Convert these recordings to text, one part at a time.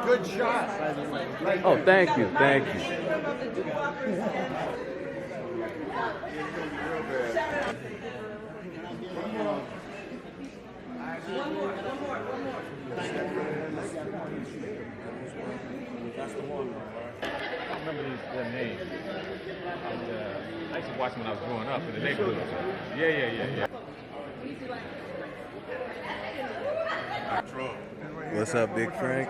Good shot. Oh, thank you, thank you. That's the one. I don't remember their names. I used to watch them when I was growing up in the neighborhood. Yeah. What's up, Big Frank?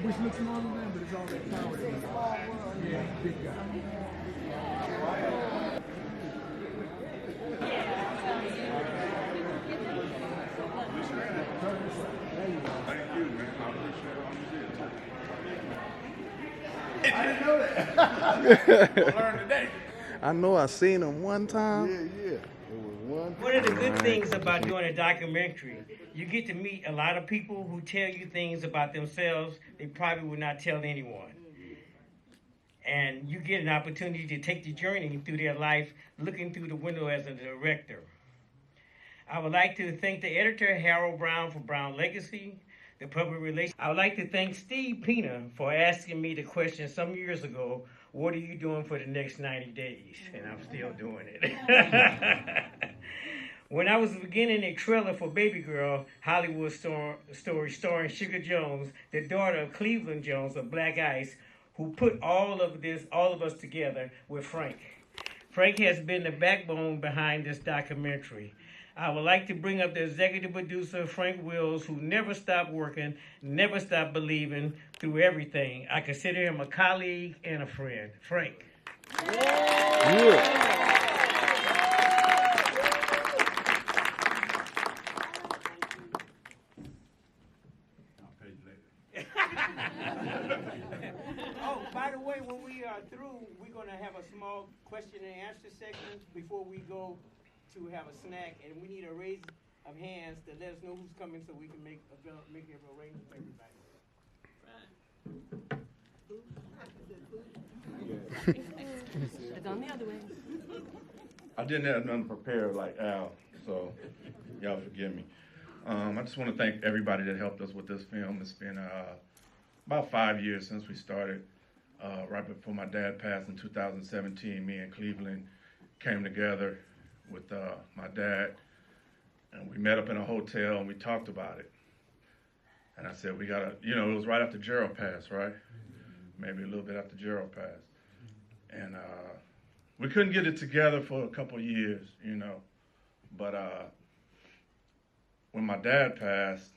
Which looks smaller than, but it's all that power. Yeah, big guy. Thank you, man. I appreciate all you did. I didn't know that. We'll learn today. I know I seen him one time. Yeah. It was one. One of the good things about doing a documentary, you get to meet a lot of people who tell you things about themselves they probably would not tell anyone. And you get an opportunity to take the journey through their life, looking through the window as a director. I would like to thank the editor, Harold Brown, for Brown Legacy, the public relations. I would like to thank Steve Pina for asking me the question some years ago, what are you doing for the next 90 days? And I'm still doing it. When I was beginning a trailer for Baby Girl, Hollywood story starring Sugar Jones, the daughter of Cleveland Jones of Black Ice, who put all of us together with Frank. Frank has been the backbone behind this documentary. I would like to bring up the executive producer, Frank Wills, who never stopped working, never stopped believing through everything. I consider him a colleague and a friend. Frank. Yeah. Oh, by the way, when we are through, we're going to have a small question and answer section before we go to have a snack, and we need a raise of hands to let us know who's coming so we can make an arrangement for everybody. It's on the other way. I didn't have nothing prepared like Al, so y'all forgive me. I just want to thank everybody that helped us with this film. It's been about 5 years since we started. Right before my dad passed in 2017, me and Cleveland came together. with my dad, and we met up in a hotel and we talked about it. And I said, we gotta, it was right after Gerald passed, right? Maybe a little bit after Gerald passed. And we couldn't get it together for a couple of years, But when my dad passed,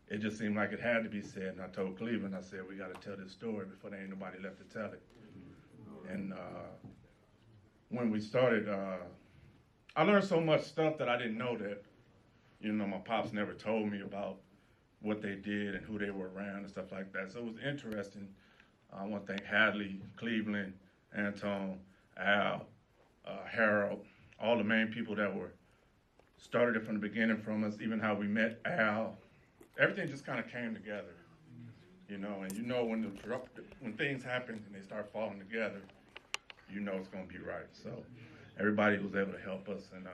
it just seemed like it had to be said. And I told Cleveland, I said, we got to tell this story before there ain't nobody left to tell it. And when we started, I learned so much stuff that I didn't know that, my pops never told me about what they did and who they were around and stuff like that. So it was interesting. I want to thank Hadley, Cleveland, Anton, Al, Harold, all the main people that started it from the beginning from us, even how we met Al. Everything just kind of came together, and when things happen and they start falling together, it's going to be right. So everybody was able to help us, and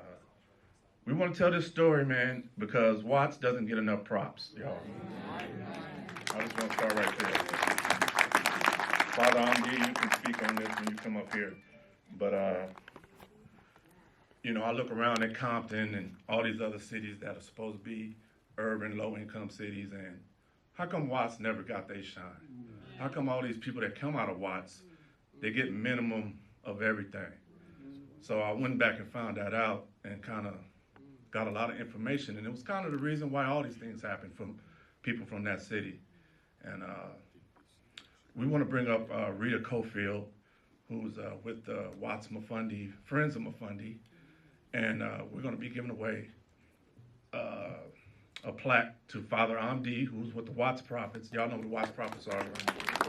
we want to tell this story, man, because Watts doesn't get enough props, y'all. I just want to start right there. Father Amde, you can speak on this when you come up here, but I look around at Compton and all these other cities that are supposed to be urban, low-income cities, and how come Watts never got their shine? How come all these people that come out of Watts, they get minimum of everything? So I went back and found that out and kind of got a lot of information, and it was kind of the reason why all these things happen from people from that city. And we want to bring up Rita Cofield, who's with Watts Mafundi, Friends of Mafundi, and we're going to be giving away a plaque to Father Amde, who's with the Watts Prophets. Y'all know what the Watts Prophets are, right? So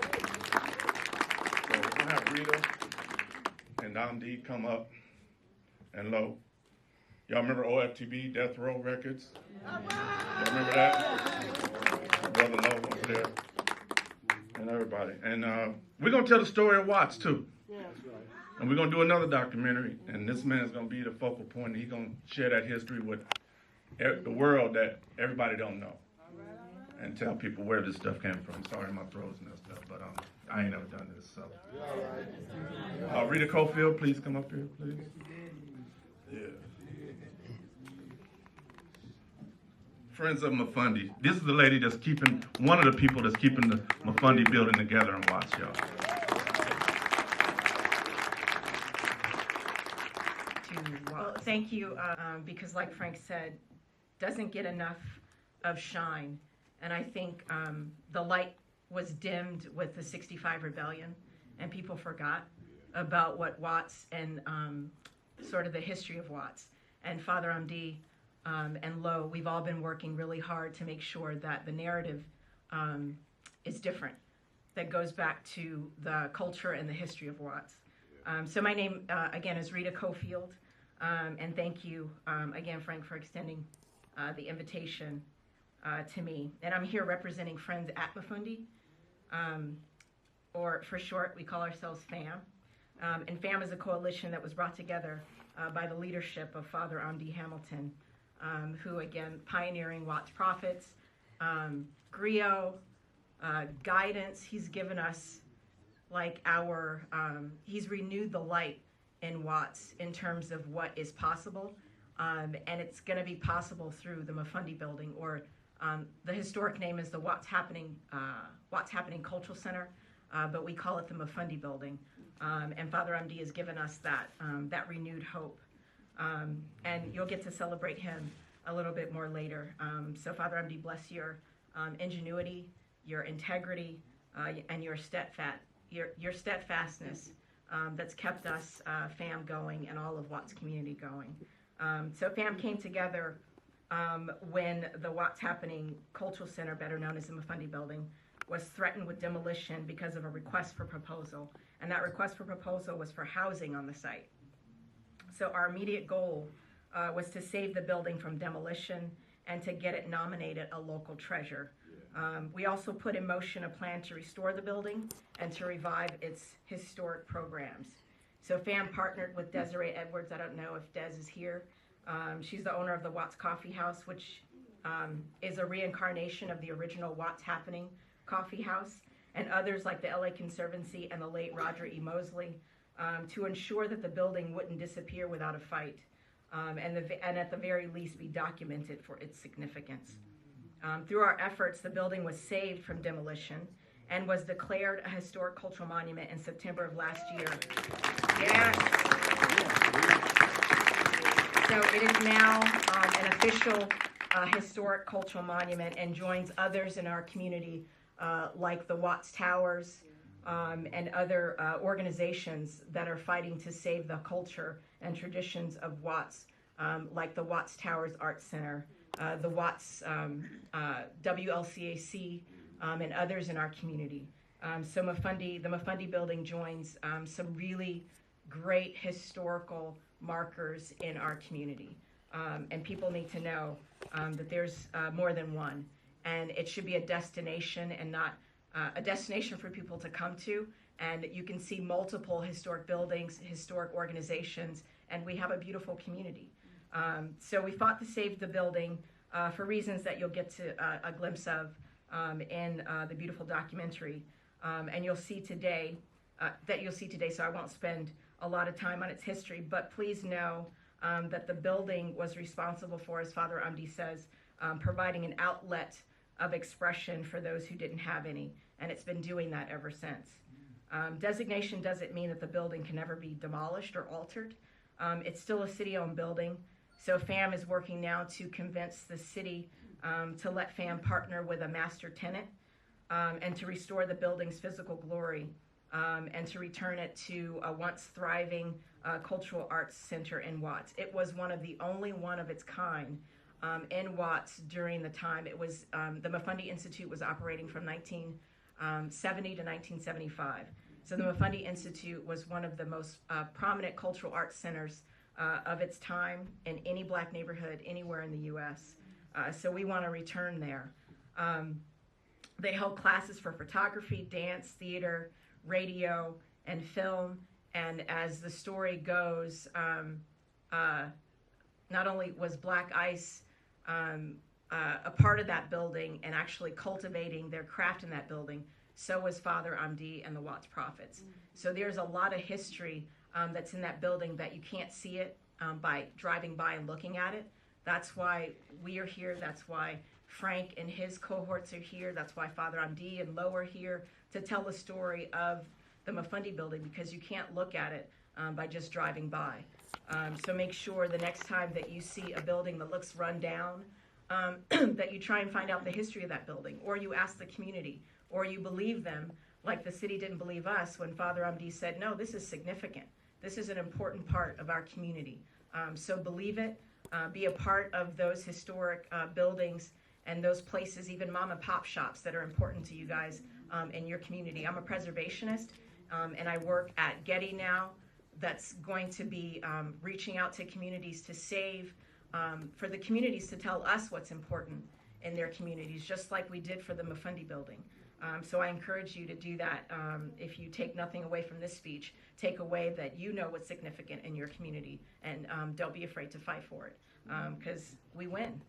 we're going to have Rita and Amde come up and Lo. Y'all remember OFTB, Death Row Records? Y'all remember that? Brother Lo was there. And everybody. And we're going to tell the story of Watts, too. And we're going to do another documentary, and this man's going to be the focal point, and he's going to share that history with the world that everybody don't know, and tell people where this stuff came from. Sorry, my throat's messed up, but I ain't never done this, so. Rita Cofield, please come up here, please. Yeah. Friends of Mafundi. This is the lady that's one of the people that's keeping the Mafundi building together in Watts, y'all. Well, thank you, because like Frank said, doesn't get enough of shine. And I think the light was dimmed with the 65 rebellion, and people forgot about what Watts and sort of the history of Watts. And Father Amde and Lo, we've all been working really hard to make sure that the narrative is different, that goes back to the culture and the history of Watts. So my name, again, is Rita Cofield, and thank you, again, Frank, for extending the invitation to me. And I'm here representing Friends at Mafundi, or for short, we call ourselves FAM. And FAM is a coalition that was brought together by the leadership of Father Amde Hamilton, who, again, pioneering Watts Prophets, griot, guidance. He's given us like he's renewed the light in Watts in terms of what is possible, and it's going to be possible through the Mafundi building, or the historic name is the Watts Happening Cultural Center, but we call it the Mafundi building, and Father Amde has given us that renewed hope, and you'll get to celebrate him a little bit more later. So Father Amde, bless your ingenuity, your integrity, and your steadfastness that's kept us, FAM, going, and all of Watts community going. So FAM came together when the Watts Happening Cultural Center, better known as the Mafundi building, was threatened with demolition because of a request for proposal. And that request for proposal was for housing on the site. So our immediate goal was to save the building from demolition and to get it nominated a local treasure. We also put in motion a plan to restore the building and to revive its historic programs. So FAM partnered with Desiree Edwards. I don't know if Des is here. She's the owner of the Watts Coffee House, which is a reincarnation of the original Watts Happening Coffee House, and others like the LA Conservancy and the late Roger E. Mosley, to ensure that the building wouldn't disappear without a fight. and at the very least be documented for its significance. Through our efforts, the building was saved from demolition and was declared a historic cultural monument in September of last year. Yes. So it is now an official historic cultural monument and joins others in our community like the Watts Towers and other organizations that are fighting to save the culture and traditions of Watts, like the Watts Towers Arts Center, the Watts WLCAC, and others in our community. So the Mafundi building joins some really great historical markers in our community. And people need to know that there's more than one. And it should be a destination and not a destination for people to come to. And you can see multiple historic buildings, historic organizations, and we have a beautiful community. So we fought to save the building for reasons that you'll get to a glimpse of in the beautiful documentary. And you'll see today, so I won't spend a lot of time on its history, but please know that the building was responsible for, as Father Amde says, providing an outlet of expression for those who didn't have any, and it's been doing that ever since. Designation doesn't mean that the building can never be demolished or altered. It's still a city-owned building, so FAM is working now to convince the city to let FAM partner with a master tenant and to restore the building's physical glory and to return it to a once thriving cultural arts center in Watts. It was the only one of its kind in Watts during the time it was, the Mafundi Institute was operating from 1970 to 1975. So the Mafundi Institute was one of the most prominent cultural arts centers of its time in any black neighborhood anywhere in the U.S. So we want to return there. They held classes for photography, dance, theater, radio, and film. And as the story goes, not only was Black Ice a part of that building and actually cultivating their craft in that building, so was Father Amde and the Watts Prophets. So there's a lot of history that's in that building that you can't see it by driving by and looking at it. That's why we are here. That's why Frank and his cohorts are here. That's why Father Amde and Lo are here to tell the story of the Mafundi building, because you can't look at it by just driving by. So make sure the next time that you see a building that looks run down, that you try and find out the history of that building, or you ask the community, or you believe them, like the city didn't believe us when Father Amde said, no, this is significant. This is an important part of our community. So believe it, be a part of those historic buildings and those places, even mom and pop shops that are important to you guys in your community. I'm a preservationist, and I work at Getty now. That's going to be reaching out to communities to save, for the communities to tell us what's important in their communities, just like we did for the Mafundi building. So I encourage you to do that. If you take nothing away from this speech, take away that you know what's significant in your community, and don't be afraid to fight for it, because we win.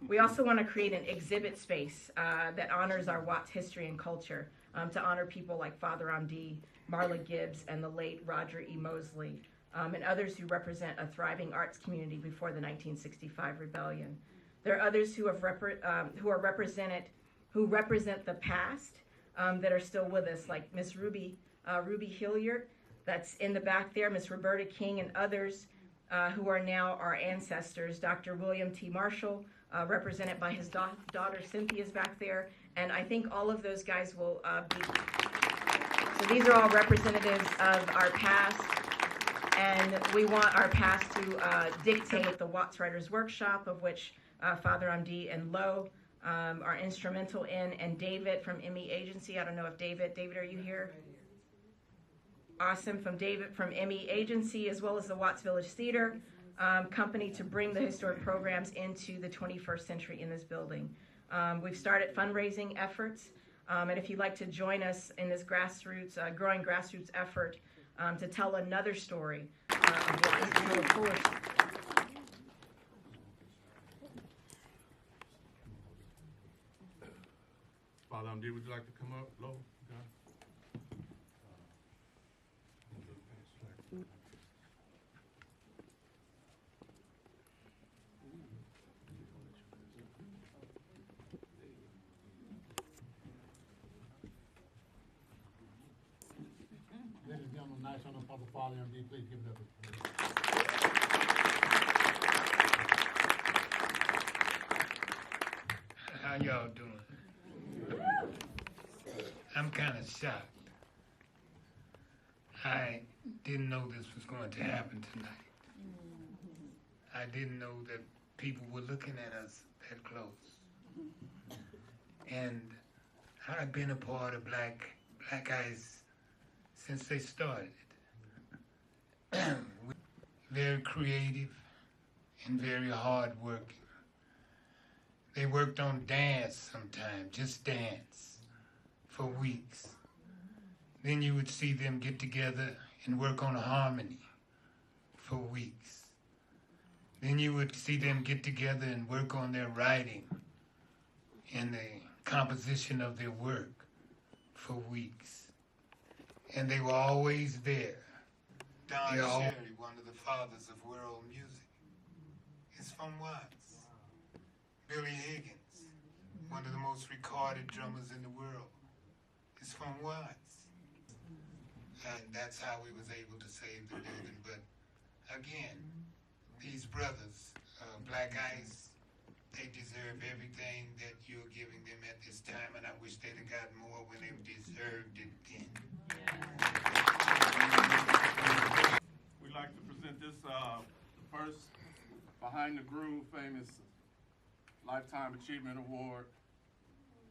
We also want to create an exhibit space that honors our Watts history and culture, to honor people like Father Amde, Marla Gibbs, and the late Roger E. Mosley, and others who represent a thriving arts community before the 1965 rebellion. There are others who represent the past that are still with us, like Miss Ruby Hilliard, that's in the back there, Miss Roberta King, and others who are now our ancestors. Dr. William T. Marshall, represented by his daughter Cynthia's back there, and I think all of those guys will be. So these are all representatives of our past, and we want our past to dictate the Watts Writers Workshop, of which Father Amde and Lo are instrumental in, and David from ME Agency. I don't know if David, are you here? Awesome, from David from ME Agency, as well as the Watts Village Theater Company, to bring the historic programs into the 21st century in this building. We've started fundraising efforts, and if you'd like to join us in this growing grassroots effort to tell another story of Watts, to tell a fuller story. Father Amde, would you like to come up, Lo? nice on the Papa Father Amde. Please give it up. How y'all doing? I'm kind of shocked. I didn't know this was going to happen tonight. I didn't know that people were looking at us that close. And I've been a part of Black Ice since they started. Very creative and very hardworking. They worked on dance sometimes, just dance, for weeks. Then you would see them get together and work on a harmony for weeks. Then you would see them get together and work on their writing and the composition of their work for weeks. And they were always there. Don Cherry, one of the fathers of world music, is from Watts. Billy Higgins, one of the most recorded drummers in the world, is from Watts. And that's how we was able to save the building. But again, these brothers, Black Ice, they deserve everything that you're giving them at this time, and I wish they'd have got more when they deserved it then. We'd like to present this first Behind the Groove famous Lifetime Achievement Award.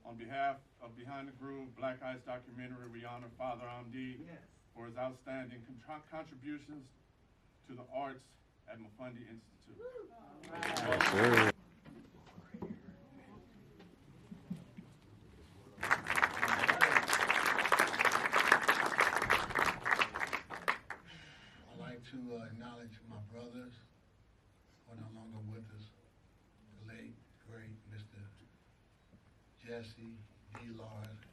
On behalf of Behind the Groove Black Ice documentary, we honor Father Amde for his outstanding contributions to the arts at Mafundi Institute. Yes, sir. I'd like to acknowledge my brothers who are no longer with us. The late, great Mr. Jesse D. Lars